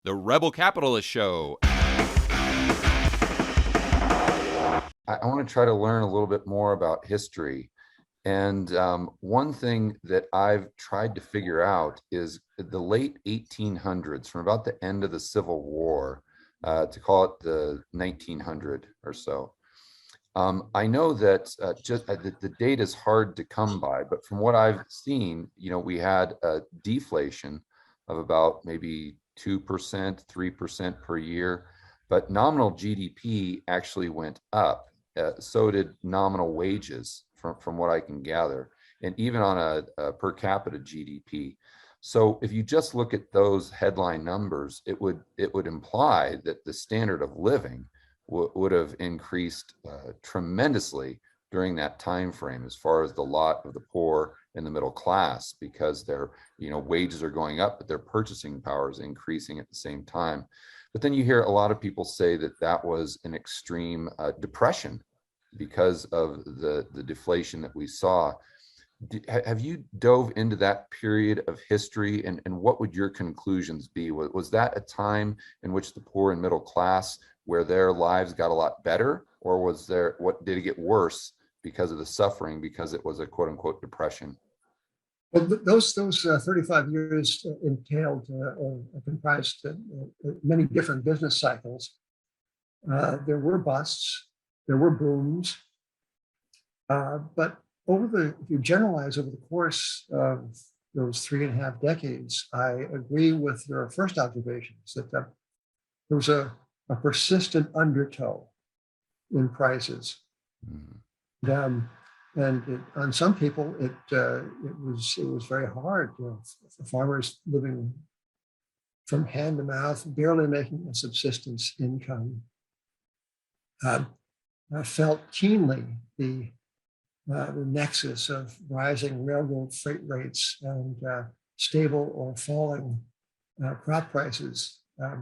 The Rebel Capitalist Show. I want to try to learn a little bit more about history. And one thing that I've tried to figure out is the late 1800s, from about the end of the Civil War, to call it the 1900 or so. I know that the date is hard to come by, but from what I've seen, we had a deflation of about maybe 2%, 3% per year, but nominal GDP actually went up. So did nominal wages, from what I can gather, and even on a per capita GDP. So if you just look at those headline numbers, it would imply that the standard of living would have increased tremendously during that time frame, as far as the lot of the poor and the middle class, because their wages are going up, but their purchasing power is increasing at the same time. But then you hear a lot of people say that that was an extreme depression because of the deflation that we saw. Have you dove into that period of history, and what would your conclusions be? Was that a time in which the poor and middle class, where their lives got a lot better, or did it get worse because of the suffering, because it was a quote unquote depression? Well, those 35 years entailed or comprised many different business cycles. There were busts, there were booms, but if you generalize over the course of those 3.5 decades, I agree with your first observations that there was a persistent undertow in prices. Mm. On some people, it was very hard. For farmers living from hand to mouth, barely making a subsistence income. I felt keenly the nexus of rising railroad freight rates and stable or falling crop prices. But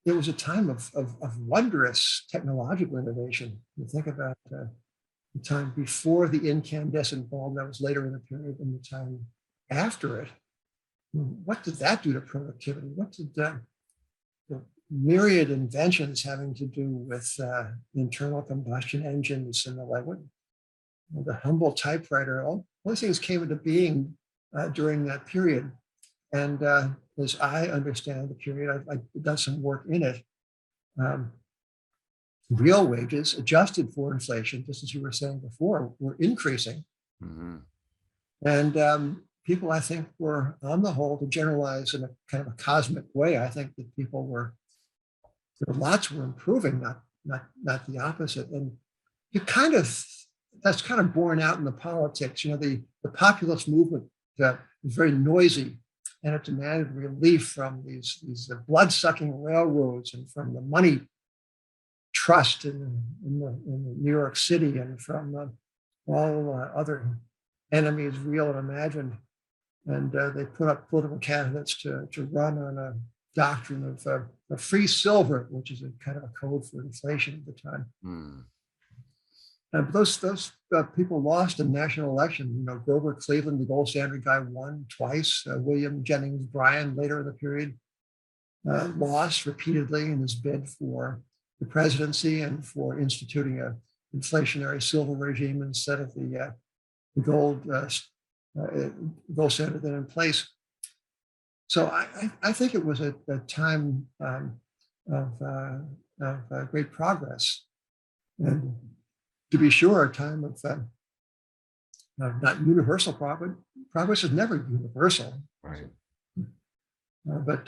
it was a time of wondrous technological innovation. You think about the time before the incandescent bulb, that was later in the period, and the time after it. What did that do to productivity? What did the myriad inventions having to do with internal combustion engines and the like, the humble typewriter, all those things came into being during that period. And as I understand the period, I've done some work in it. Real wages, adjusted for inflation, just as you were saying before, were increasing. Mm-hmm. And people, I think, were, on the whole, to generalize in a kind of a cosmic way, I think that lots were improving, not the opposite. And that's kind of borne out in the politics. The populist movement was very noisy, and it demanded relief from these blood-sucking railroads and from the money trust in New York City, and from all other enemies, real and imagined. And they put up political candidates to run on a doctrine of free silver, which is a kind of a code for inflation at the time. Mm. But those people lost in national election. Grover Cleveland, the gold standard guy, won twice. William Jennings Bryan, later in the period, lost repeatedly in his bid for the presidency and for instituting a inflationary silver regime instead of the gold standard then in place. So I think it was a time of great progress, and to be sure, a time of not universal progress. Progress is never universal, right? But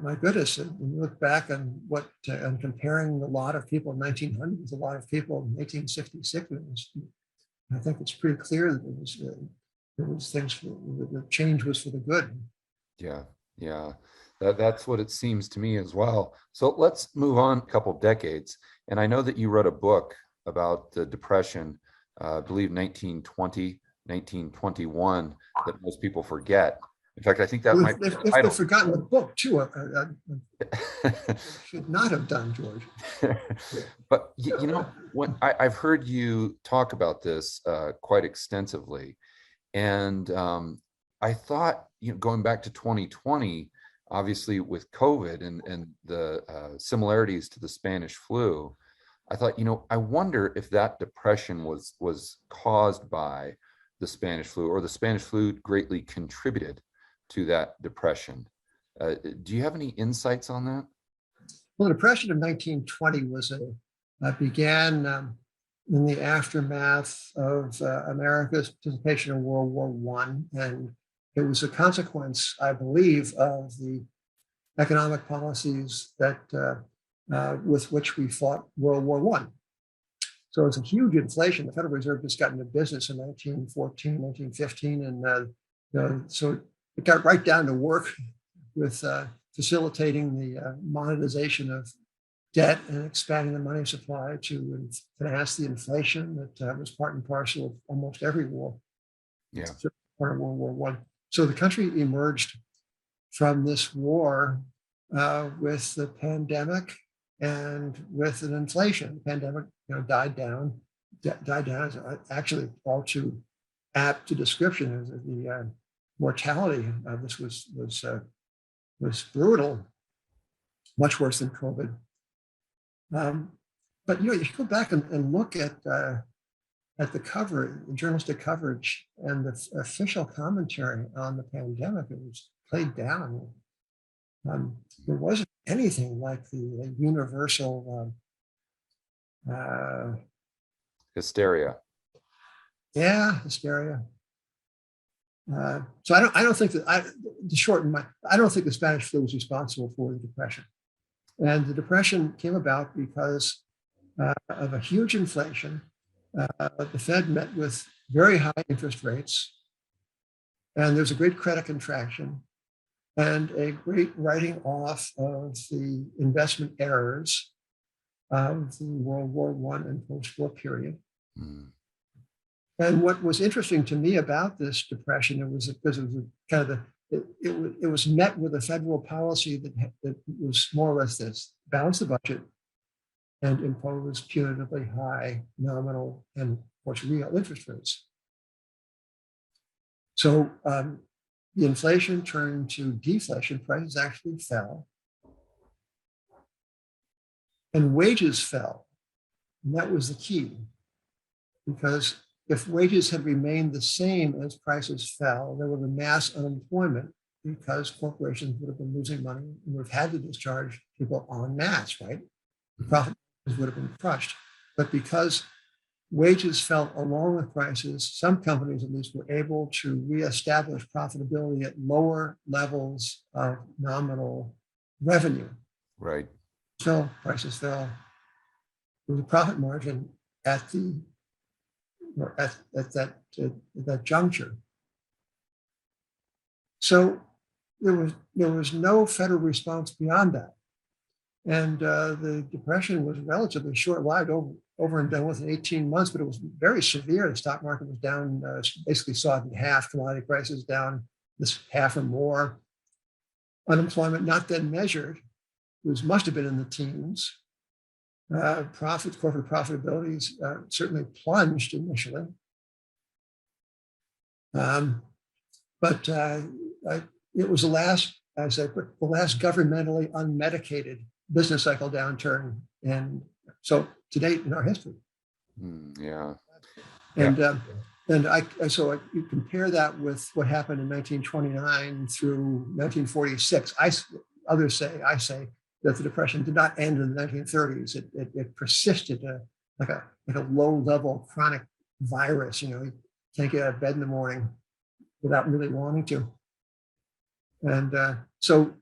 my goodness, when you look back on and comparing a lot of people in 1900 with a lot of people in 1866, I think it's pretty clear that there was things. The change was for the good. Yeah. That's what it seems to me as well. So let's move on a couple decades. And I know that you wrote a book about the Depression, I believe 1920, 1921, that most people forget. In fact, I think that might be the title. If they've forgotten the book too, I should not have done, George. But when I've heard you talk about this quite extensively, And I thought, going back to 2020, obviously with COVID and the similarities to the Spanish flu, I thought, I wonder if that depression was caused by the Spanish flu, or the Spanish flu greatly contributed to that depression. Do you have any insights on that? Well, the Depression of 1920 began in the aftermath of America's participation in World War I, and it was a consequence, I believe, of the economic policies that with which we fought World War I. So it's a huge inflation. The Federal Reserve just got into business in 1914, 1915, and so it got right down to work with facilitating the monetization of debt and expanding the money supply to finance the inflation that was part and parcel of almost every war. Yeah. Part of World War I. So the country emerged from this war with the pandemic and with an inflation. The pandemic, died down. Is actually all too apt to description. The mortality of this was brutal, much worse than COVID. But you go back and look at the cover, the journalistic coverage, and the official commentary on the pandemic. It was played down. There wasn't anything like the universal hysteria. Yeah, hysteria. So I don't think that I don't think the Spanish flu was responsible for the depression, and the depression came about because of a huge inflation. The Fed met with very high interest rates, and there's a great credit contraction and a great writing off of the investment errors of the World War I and post-war period. Mm. And what was interesting to me about this depression, it was because it was kind of it was met with a federal policy that was more or less this: balance the budget and impose punitively high nominal and, of course, real interest rates. So the inflation turned to deflation. Prices actually fell, and wages fell, and that was the key, because if wages had remained the same as prices fell, there would have been mass unemployment because corporations would have been losing money and would have had to discharge people en masse, right? The profit would have been crushed. But because wages fell along with prices, some companies at least were able to reestablish profitability at lower levels of nominal revenue. Right. So prices fell. There was a profit margin at that juncture. So there was no federal response beyond that, and the depression was relatively short-lived, over and done with in 18 months. But it was very severe. The stock market was down, basically sawed in half. Commodity prices down this half or more. Unemployment, not then measured, must have been in the teens. Corporate profitabilities certainly plunged initially. But it was the last governmentally unmedicated business cycle downturn, and so to date in our history. Yeah. And you compare that with what happened in 1929 through 1946. I say that the Depression did not end in the 1930s. It persisted like a low-level chronic virus. You can't get out of bed in the morning without really wanting to. And so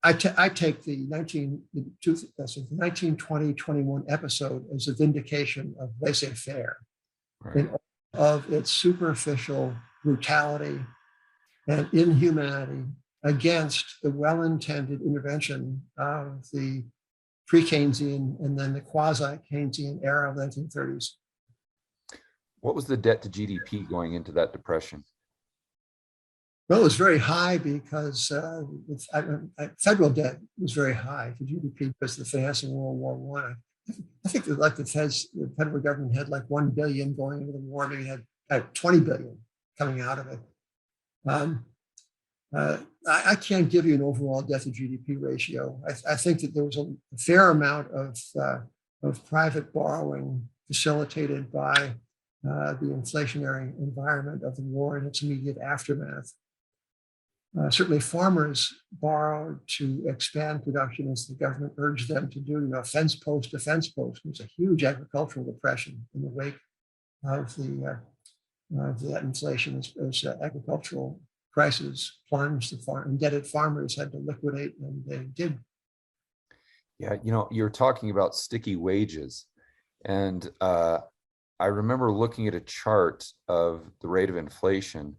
I take the 1920-21 episode as a vindication of laissez-faire, right, of its superficial brutality and inhumanity against the well-intended intervention of the pre-Keynesian and then the quasi-Keynesian era of the 1930s. What was the debt to GDP going into that depression? Well, it was very high because federal debt was very high to GDP because of the financing of World War I. I think that the federal government had like $1 billion going into the war. Maybe had 20 billion coming out of it. I can't give you an overall debt to GDP ratio. I think that there was a fair amount of private borrowing facilitated by the inflationary environment of the war and its immediate aftermath. Certainly farmers borrowed to expand production as the government urged them to do, fence post to fence post. There was a huge agricultural depression in the wake of that inflation as agricultural prices plunged. The indebted farmers had to liquidate, and they did. Yeah, you're talking about sticky wages. And I remember looking at a chart of the rate of inflation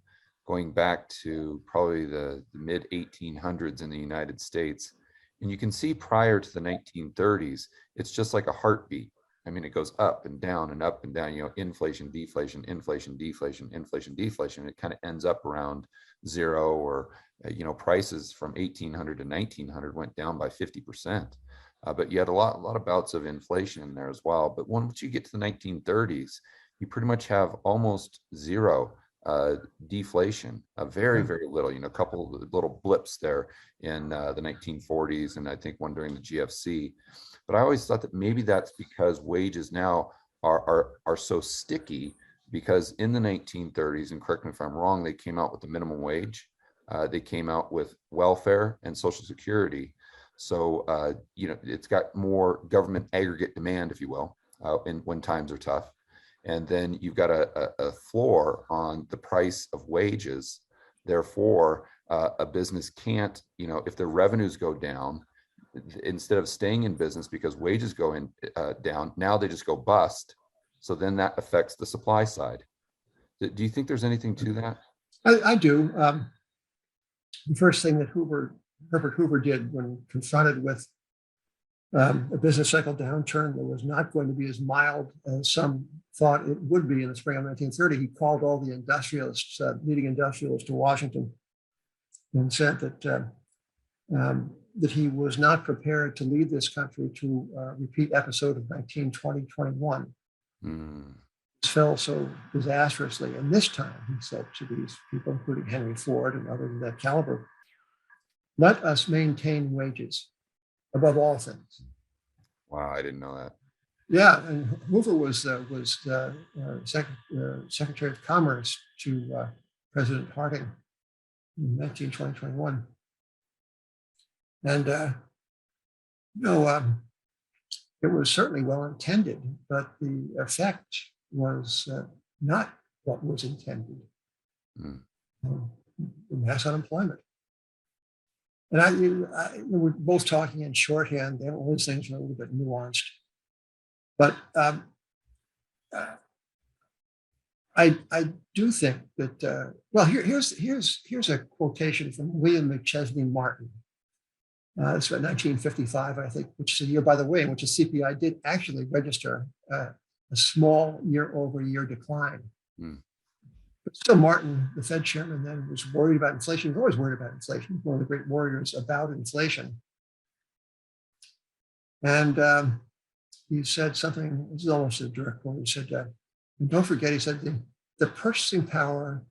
going back to probably the mid 1800s in the United States. And you can see prior to the 1930s, it's just like a heartbeat. I mean, it goes up and down and up and down, inflation, deflation, inflation, deflation, inflation, deflation. It kind of ends up around zero, or, prices from 1800 to 1900 went down by 50%. But you had a lot of bouts of inflation in there as well. But once you get to the 1930s, you pretty much have almost zero deflation, very, very little, a couple of little blips there in the 1940s, and I think one during the GFC. But I always thought that maybe that's because wages now are so sticky, because in the 1930s, and correct me if I'm wrong, they came out with the minimum wage, they came out with welfare and Social Security. So it's got more government aggregate demand, if you will, when times are tough. And then you've got a floor on the price of wages. Therefore, a business can't, if their revenues go down, instead of staying in business because wages go down, now they just go bust. So then that affects the supply side. Do you think there's anything to that? I do. The first thing that Herbert Hoover did when confronted with a business cycle downturn that was not going to be as mild as some thought it would be in the spring of 1930, he called all the industrialists, leading industrialists, to Washington and said that he was not prepared to lead this country to a repeat episode of 1920-21. It fell so disastrously. And this time, he said to these people, including Henry Ford and others of that caliber, let us maintain wages above all things. Wow, I didn't know that. Yeah, and Hoover was Secretary of Commerce to President Harding in 1920-21. And it was certainly well intended, but the effect was not what was intended. Mass unemployment. And we're both talking in shorthand. All these things are a little bit nuanced. But I do think that, here's a quotation from William McChesney Martin. It's about 1955, I think, which is a year, by the way, in which the CPI did actually register a small year-over-year decline. But still, Martin, the Fed chairman, then was worried about inflation. He was always worried about inflation. He was one of the great warriors about inflation. And he said something, this is almost a direct quote. He said, and don't forget, he said, the purchasing power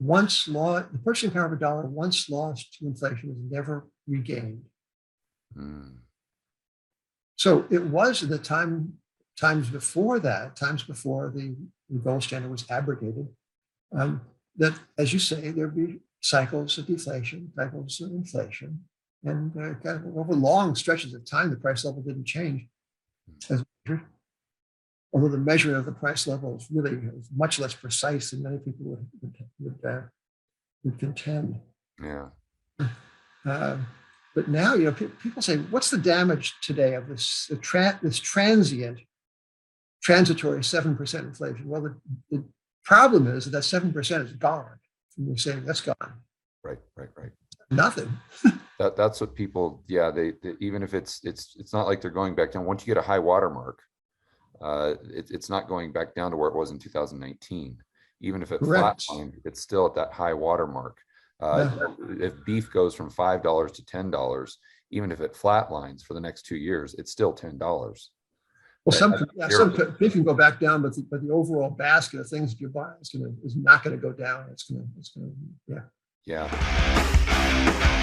of a dollar once lost to inflation is never regained. So it was at the times before the gold standard was abrogated, that, as you say, there'd be cycles of deflation, cycles of inflation, and kind of over long stretches of time, the price level didn't change as measured. Although the measure of the price level is really much less precise than many people would contend. Yeah. But now, people say, what's the damage today of this transitory 7% inflation? Well, the problem is that 7% is gone. And you're saying that's gone. Right. Nothing. That's what people, they even if it's not like they're going back down. Once you get a high water mark, it's not going back down to where it was in 2019. Even if it flatlined, it's still at that high water mark. If beef goes from $5 to $10, even if it flatlines for the next 2 years, it's still $10. Well, some Terrible. beef can go back down, but the overall basket of things that you're buying is not going to go down. It's going to, yeah. Yeah.